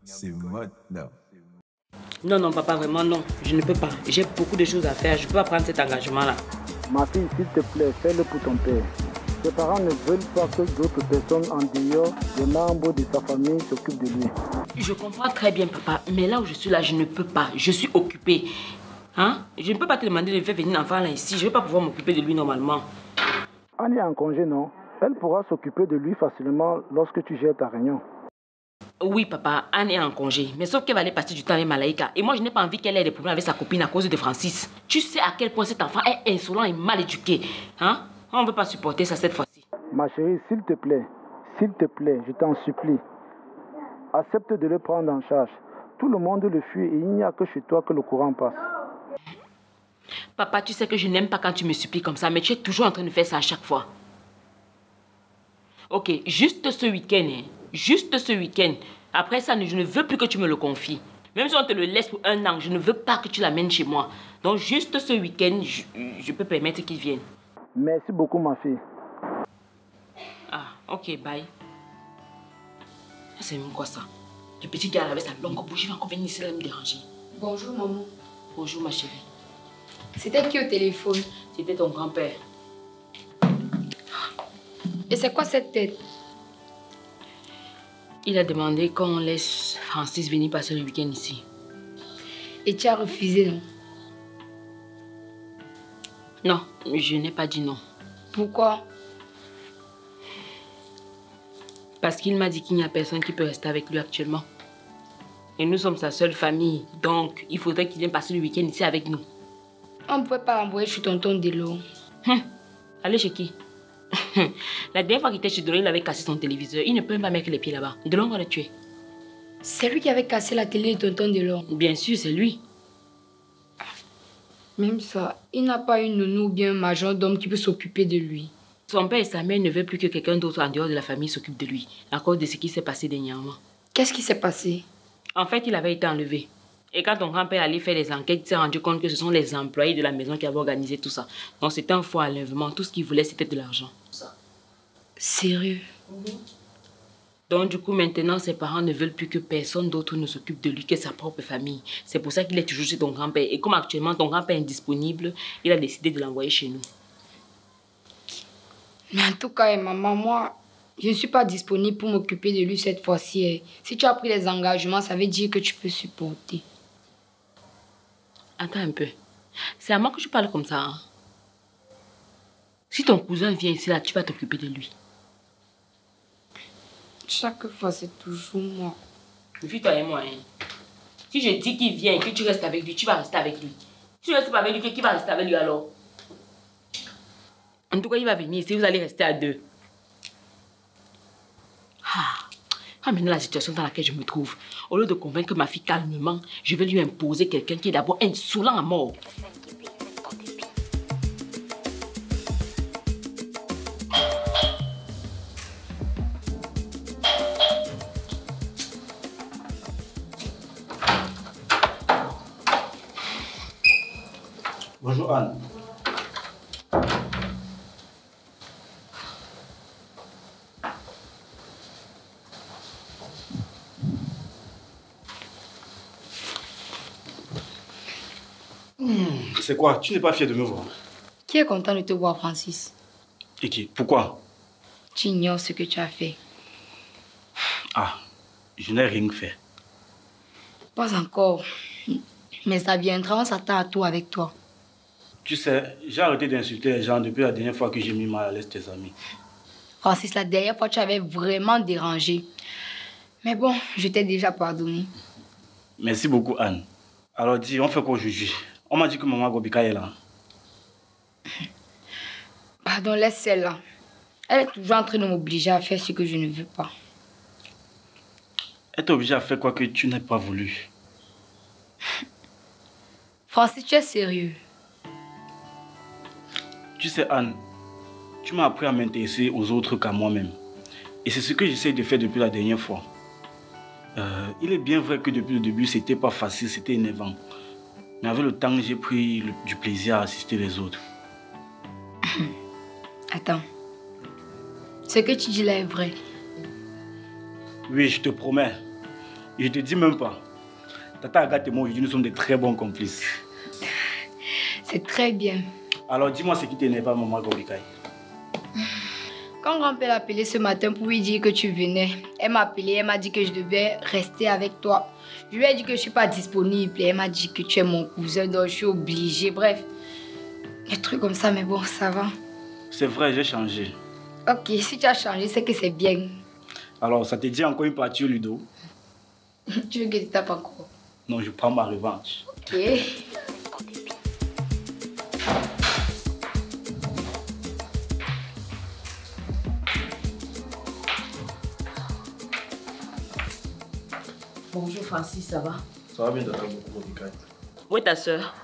C'est maintenant. Non, non, papa, vraiment non. Je ne peux pas. J'ai beaucoup de choses à faire. Je ne peux pas prendre cet engagement-là. Ma fille, s'il te plaît, fais-le pour ton père. Ses parents ne veulent pas que d'autres personnes en dehors des membres de sa famille s'occupent de lui. Je comprends très bien, papa. Mais là où je suis là, je ne peux pas. Je suis occupée. Hein? Je ne peux pas te demander de faire venir l'enfant là ici. Je ne vais pas pouvoir m'occuper de lui normalement. Anne est en congé, non? Elle pourra s'occuper de lui facilement lorsque tu gères ta réunion. Oui, papa, Anne est en congé. Mais sauf qu'elle va aller passer du temps avec Malaïka. Et moi, je n'ai pas envie qu'elle ait des problèmes avec sa copine à cause de Francis. Tu sais à quel point cet enfant est insolent et mal éduqué. Hein? On ne veut pas supporter ça cette fois-ci. Ma chérie, s'il te plaît, je t'en supplie. Accepte de le prendre en charge. Tout le monde le fuit et il n'y a que chez toi que le courant passe. Papa, tu sais que je n'aime pas quand tu me supplies comme ça, mais tu es toujours en train de faire ça à chaque fois. Ok, juste ce week-end, hein. Juste ce week-end. Après ça, je ne veux plus que tu me le confies. Même si on te le laisse pour 1 an, je ne veux pas que tu l'amènes chez moi. Donc juste ce week-end, je peux permettre qu'il vienne. Merci beaucoup, ma fille. Ah, ok, bye. C'est même quoi ça? Le petit gars avec sa longue bouche, il va encore venir ici là me déranger. Bonjour, maman. Bonjour, ma chérie. C'était qui au téléphone? C'était ton grand-père. Et c'est quoi cette tête? Il a demandé qu'on laisse Francis venir passer le week-end ici. Et tu as refusé, non? Non, je n'ai pas dit non. Pourquoi? Parce qu'il m'a dit qu'il n'y a personne qui peut rester avec lui actuellement. Et nous sommes sa seule famille. Donc, il faudrait qu'il vienne passer le week-end ici avec nous. On ne pouvait pas l'envoyer chez tonton Delo. Allez chez qui? La dernière fois qu'il était chez Delon, il avait cassé son téléviseur. Il ne peut même pas mettre les pieds là-bas. Delon va le tuer. C'est lui qui avait cassé la télé de tonton Delon. Bien sûr, c'est lui. Même ça, il n'a pas une nounou ou bien un majordome qui peut s'occuper de lui. Son père et sa mère ne veulent plus que quelqu'un d'autre en dehors de la famille s'occupe de lui, à cause de ce qui s'est passé dernièrement. Qu'est-ce qui s'est passé? En fait, il avait été enlevé. Et quand ton grand-père allait faire les enquêtes, il s'est rendu compte que ce sont les employés de la maison qui avaient organisé tout ça. Donc c'était un faux enlèvement. Tout ce qu'il voulait, c'était de l'argent. Sérieux? Donc du coup, maintenant, ses parents ne veulent plus que personne d'autre ne s'occupe de lui que sa propre famille. C'est pour ça qu'il est toujours chez ton grand-père. Et comme actuellement, ton grand-père est indisponible, il a décidé de l'envoyer chez nous. Mais en tout cas, maman, moi, je ne suis pas disponible pour m'occuper de lui cette fois-ci. Si tu as pris les engagements, ça veut dire que tu peux supporter. Attends un peu. C'est à moi que tu parles comme ça. Hein? Si ton cousin vient ici, là, tu vas t'occuper de lui. Chaque fois, c'est toujours moi. Méfie-toi et moi. Hein. Si je dis qu'il vient et que tu restes avec lui, tu vas rester avec lui. Si tu ne restes pas avec lui, qui va rester avec lui alors? En tout cas, il va venir ici, vous allez rester à 2. Maintenant la situation dans laquelle je me trouve, au lieu de convaincre ma fille calmement, je vais lui imposer quelqu'un qui est d'abord insolent à mort. Bonjour Anne. C'est quoi? Tu n'es pas fier de me voir? Qui est content de te voir, Francis? Et qui? Pourquoi? Tu ignores ce que tu as fait. Ah, je n'ai rien fait. Pas encore. Mais ça viendra, on s'attend à tout avec toi. Tu sais, j'ai arrêté d'insulter les gens depuis la dernière fois que j'ai mis mal à l'aise tes amis. Francis, la dernière fois, tu avais vraiment dérangé. Mais bon, je t'ai déjà pardonné. Merci beaucoup, Anne. Alors dis, on fait quoi aujourd'hui? On m'a dit que maman Gobika est là. Pardon, laisse celle-là. Elle est toujours en train de m'obliger à faire ce que je ne veux pas. Elle t'a obligé à faire quoi que tu n'as pas voulu. Francis, tu es sérieux? Tu sais, Anne, tu m'as appris à m'intéresser aux autres qu'à moi-même. Et c'est ce que j'essaie de faire depuis la dernière fois. Il est bien vrai que depuis le début, c'était pas facile, c'était énervant. Mais avec le temps, j'ai pris du plaisir à assister les autres. Attends. Ce que tu dis là est vrai. Oui, je te promets. Et je te dis même pas. Tata Agathe et moi, aujourd'hui, nous sommes des très bons complices. C'est très bien. Alors, dis-moi ce qui t'énerve à maman Gobikaï. Quand grand-père l'a appelé ce matin pour lui dire que tu venais, elle m'a appelé, elle m'a dit que je devais rester avec toi. Je lui ai dit que je ne suis pas disponible. Et elle m'a dit que tu es mon cousin, donc je suis obligée. Bref, des trucs comme ça, mais bon, ça va. C'est vrai, j'ai changé. Ok, si tu as changé, c'est que c'est bien. Alors, ça te dit encore une partie au Ludo? Tu veux que tu tapes encore? Non, je prends ma revanche. Ok. Bonjour Francis, ça va? Ça va bien, Tata Gobikaï. Où est ta soeur?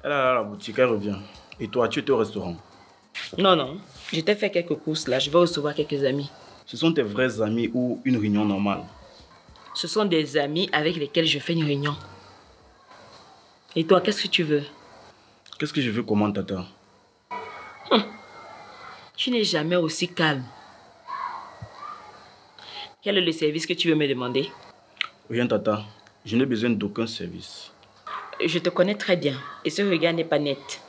Elle est à la boutique, elle revient. Et toi, tu étais au restaurant? Non, non. Je t'ai fait quelques courses là. Je vais recevoir quelques amis. Ce sont tes vrais amis ou une réunion normale? Ce sont des amis avec lesquels je fais une réunion. Et toi, qu'est-ce que tu veux? Qu'est-ce que je veux comment, Tata? Tu n'es jamais aussi calme. Quel est le service que tu veux me demander? Rien, Tata. Je n'ai besoin d'aucun service. Je te connais très bien. Et ce regard n'est pas net.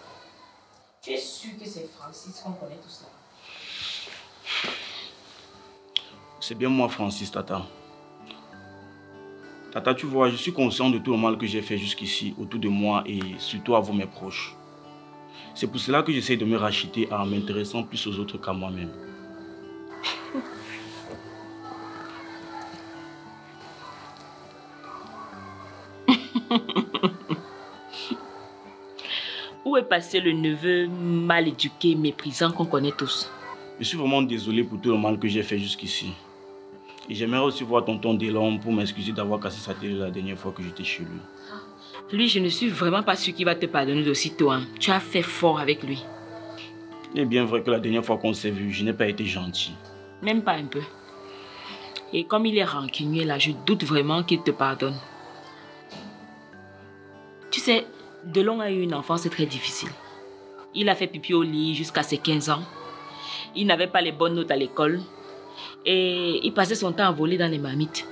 Tu es sûr que c'est Francis qu'on connaît tout ça? C'est bien moi, Francis, Tata. Tata, tu vois, je suis conscient de tout le mal que j'ai fait jusqu'ici, autour de moi et surtout à vous, mes proches. C'est pour cela que j'essaie de me racheter en m'intéressant plus aux autres qu'à moi-même. Où est passé le neveu mal éduqué, méprisant qu'on connaît tous? Je suis vraiment désolé pour tout le mal que j'ai fait jusqu'ici. Et j'aimerais aussi voir tonton Delon pour m'excuser d'avoir cassé sa télé la dernière fois que j'étais chez lui. Lui, je ne suis vraiment pas sûre qu'il va te pardonner d'aussitôt. Hein. Tu as fait fort avec lui. Il est bien vrai que la dernière fois qu'on s'est vu, je n'ai pas été gentil. Même pas un peu. Et comme il est rancunier là, je doute vraiment qu'il te pardonne. Tu sais, Delon a eu une enfance très difficile. Il a fait pipi au lit jusqu'à ses 15 ans. Il n'avait pas les bonnes notes à l'école. Et il passait son temps à voler dans les marmites.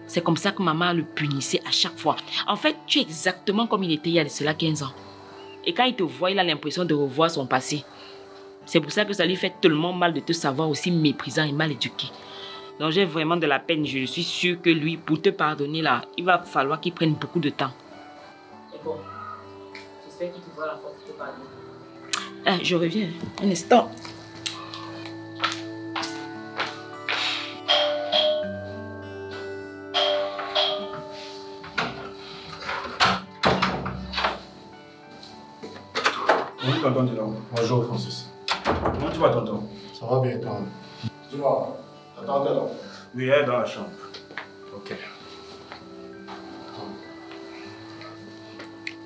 C'est comme ça que maman le punissait à chaque fois. En fait, tu es exactement comme il était il y a de cela 15 ans. Et quand il te voit, il a l'impression de revoir son passé. C'est pour ça que ça lui fait tellement mal de te savoir aussi méprisant et mal éduqué. Donc j'ai vraiment de la peine. Je suis sûre que lui, pour te pardonner là, il va falloir qu'il prenne beaucoup de temps. Et bon, j'espère qu'il te voit la force de te pardonner. Ah, je reviens. Un instant. Bonjour, tonton Delon. Bonjour Francis. Comment tu vas, tonton? Ça va bien toi? Dis-moi, attends là. Oui, elle est dans la chambre. Ok.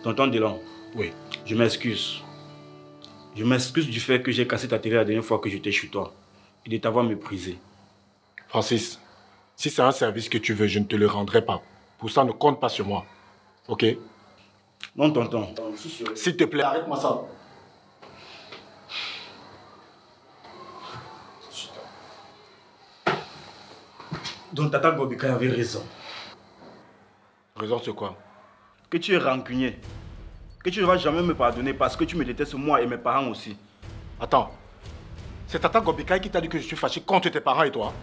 Tonton Delon, Oui. je m'excuse. Je m'excuse du fait que j'ai cassé ta télé la dernière fois que j'étais chez toi et de t'avoir méprisé. Francis, si c'est un service que tu veux, je ne te le rendrai pas. Pour ça, ne compte pas sur moi. Ok? Non, tonton. S'il te plaît, arrête-moi ça. Donc Tata Gobika avait raison. Raison c'est quoi? Que tu es rancunier. que tu ne vas jamais me pardonner parce que tu me détestes moi et mes parents aussi. Attends. C'est Tata Gobikaï qui t'a dit que je suis fâché contre tes parents et toi?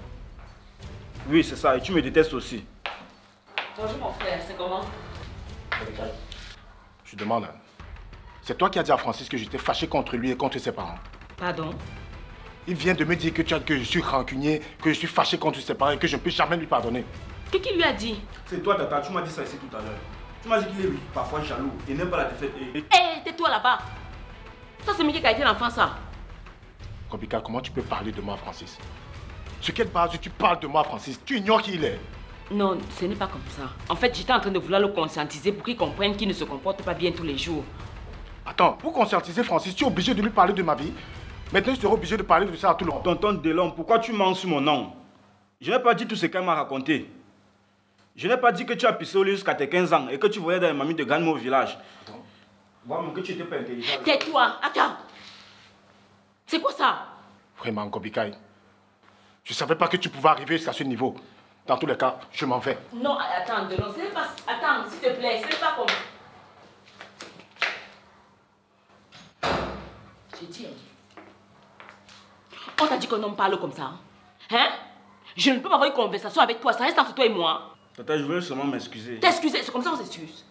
Oui, c'est ça. Et tu me détestes aussi. Bonjour mon frère, c'est comment? Je demande. C'est toi qui as dit à Francis que j'étais fâché contre lui et contre ses parents. Pardon? Il vient de me dire que je suis rancunier, que je suis fâché contre ses parents et que je ne peux jamais lui pardonner. Qu'est-ce qu'il lui a dit? C'est toi, Tata. Tu m'as dit ça ici tout à l'heure. Tu m'as dit qu'il est parfois jaloux et n'aime pas la défaite. Hé, tais-toi là-bas. Ça, c'est Mickey qui a été l'enfant, ça. Gobika, comment tu peux parler de moi, Francis? Sur quelle base tu parles de moi, Francis? Tu ignores qui il est. Non, ce n'est pas comme ça. En fait, j'étais en train de vouloir le conscientiser pour qu'il comprenne qu'il ne se comporte pas bien tous les jours. Attends, pour conscientiser Francis, tu es obligé de lui parler de ma vie. Maintenant, je serai obligé de parler de ça à tout le monde. Tonton Delon, pourquoi tu mens sur mon nom? Je n'ai pas dit tout ce qu'elle m'a raconté. Je n'ai pas dit que tu as pissé au lit jusqu'à tes 15 ans et que tu voyais dans les mamies de Granmo au village. Attends. Vois que tu n'étais pas intelligent. Tais-toi, attends. C'est quoi ça? Vraiment, Gobikaï. Je ne savais pas que tu pouvais arriver jusqu'à ce niveau. Dans tous les cas, je m'en vais. Non, attends, Delon, ce n'est pas... Attends, s'il te plaît, ce n'est pas comme... J'ai dit... On t'a dit qu'on en parle comme ça. Hein? Je ne peux pas avoir une conversation avec toi, ça reste entre toi et moi. Tata, je voulais seulement m'excuser. T'excuser, c'est comme ça on s'excuse.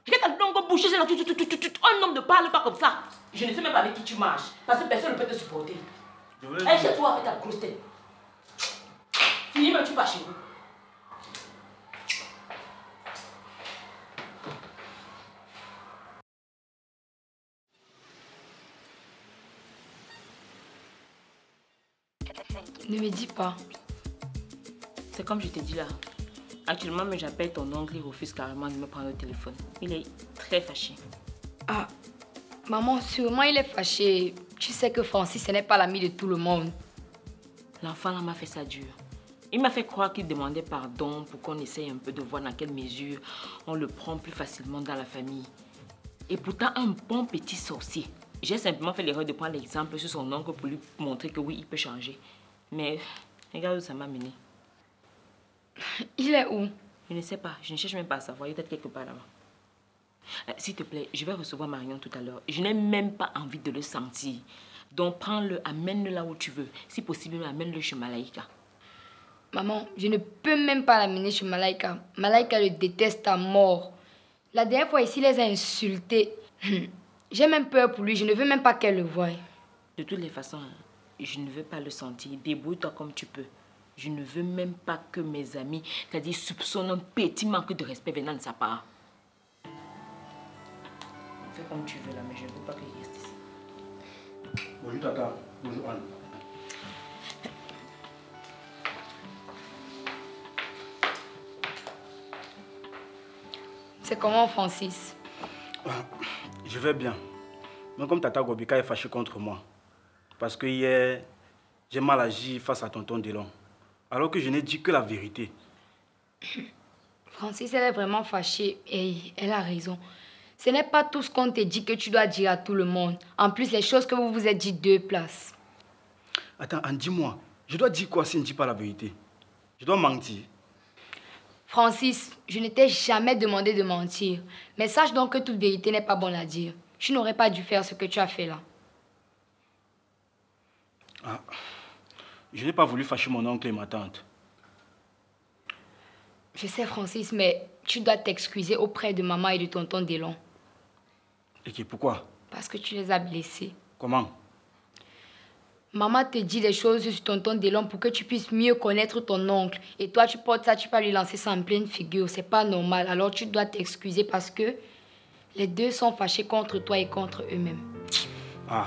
Regarde ta longue bouche, un homme ne parle pas comme ça. Je ne sais même pas avec qui tu marches, parce que personne ne peut te supporter. Allez chez toi avec ta grosse tête. Finis même, tu vas chez vous. Ne me dis pas. C'est comme je t'ai dit là. Actuellement, mais j'appelle ton oncle, il refuse carrément de me prendre le téléphone. Il est très fâché. Ah, maman, sûrement il est fâché. Tu sais que Francis, ce n'est pas l'ami de tout le monde. L'enfant là m'a fait ça dur. Il m'a fait croire qu'il demandait pardon pour qu'on essaye un peu de voir dans quelle mesure on le prend plus facilement dans la famille. Et pourtant, un bon petit sorcier. J'ai simplement fait l'erreur de prendre l'exemple sur son oncle pour lui montrer que oui, il peut changer. Mais regarde où ça m'a mené. Il est où? Je ne sais pas, je ne cherche même pas à savoir, il est peut-être quelque part là-bas. S'il te plaît, je vais recevoir Marion tout à l'heure. Je n'ai même pas envie de le sentir. Donc prends-le, amène-le là où tu veux. Si possible, amène-le chez Malaïka. Maman, je ne peux même pas l'amener chez Malaïka. Malaïka le déteste à mort. La dernière fois ici, il les a insultés. J'ai même peur pour lui, je ne veux même pas qu'elle le voie. De toutes les façons, je ne veux pas le sentir. Débrouille-toi comme tu peux. Je ne veux même pas que mes amis, c'est-à-dire soupçonnent un petit manque de respect venant de sa part. Fais comme tu veux là, mais je ne veux pas qu'il reste ici. Bonjour Tata, bonjour Anne. C'est comment, Francis? Je vais bien. Mais comme Tata Gobika est fâchée contre moi, parce que hier, j'ai mal agi face à tonton Delon, alors que je n'ai dit que la vérité. Francis, elle est vraiment fâchée et elle a raison. Ce n'est pas tout ce qu'on te dit que tu dois dire à tout le monde. En plus, les choses que vous vous êtes dit deux places. Attends, Anne, dis-moi, je dois dire quoi si je ne dis pas la vérité? Je dois mentir? Francis, je ne t'ai jamais demandé de mentir. Mais sache donc que toute vérité n'est pas bonne à dire. Tu n'aurais pas dû faire ce que tu as fait là. Ah, je n'ai pas voulu fâcher mon oncle et ma tante. Je sais, Francis, mais tu dois t'excuser auprès de maman et de tonton Delon. Et pourquoi? Parce que tu les as blessés. Comment? Maman te dit des choses sur tonton Delon pour que tu puisses mieux connaître ton oncle. Et toi, tu portes ça, tu peux lui lancer ça en pleine figure. C'est pas normal. Alors, tu dois t'excuser parce que les deux sont fâchés contre toi et contre eux-mêmes. Ah,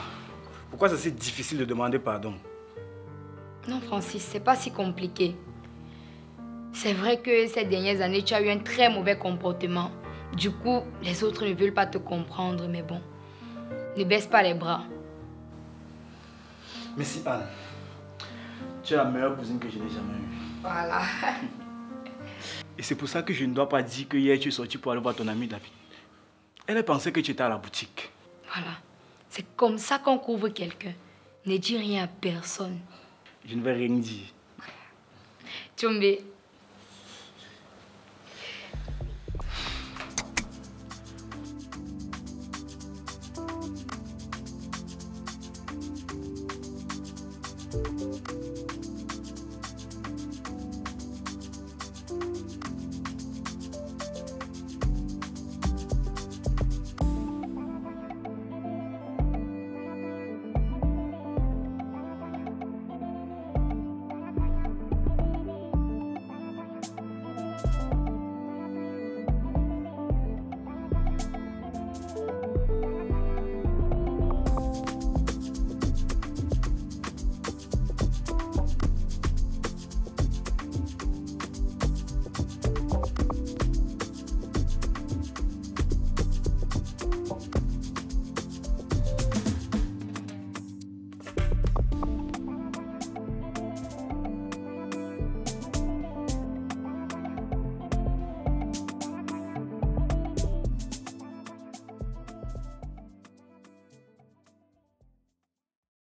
pourquoi c'est si difficile de demander pardon? Non, Francis, c'est pas si compliqué. C'est vrai que ces dernières années, tu as eu un très mauvais comportement. Du coup, les autres ne veulent pas te comprendre, mais bon, ne baisse pas les bras. Merci Anne. Tu es la meilleure cousine que je n'ai jamais eue. Voilà. Et c'est pour ça que je ne dois pas dire que hier tu es sorti pour aller voir ton ami David. Elle a pensé que tu étais à la boutique. Voilà. C'est comme ça qu'on couvre quelqu'un. Ne dis rien à personne. Je ne vais rien dire. Tchombe.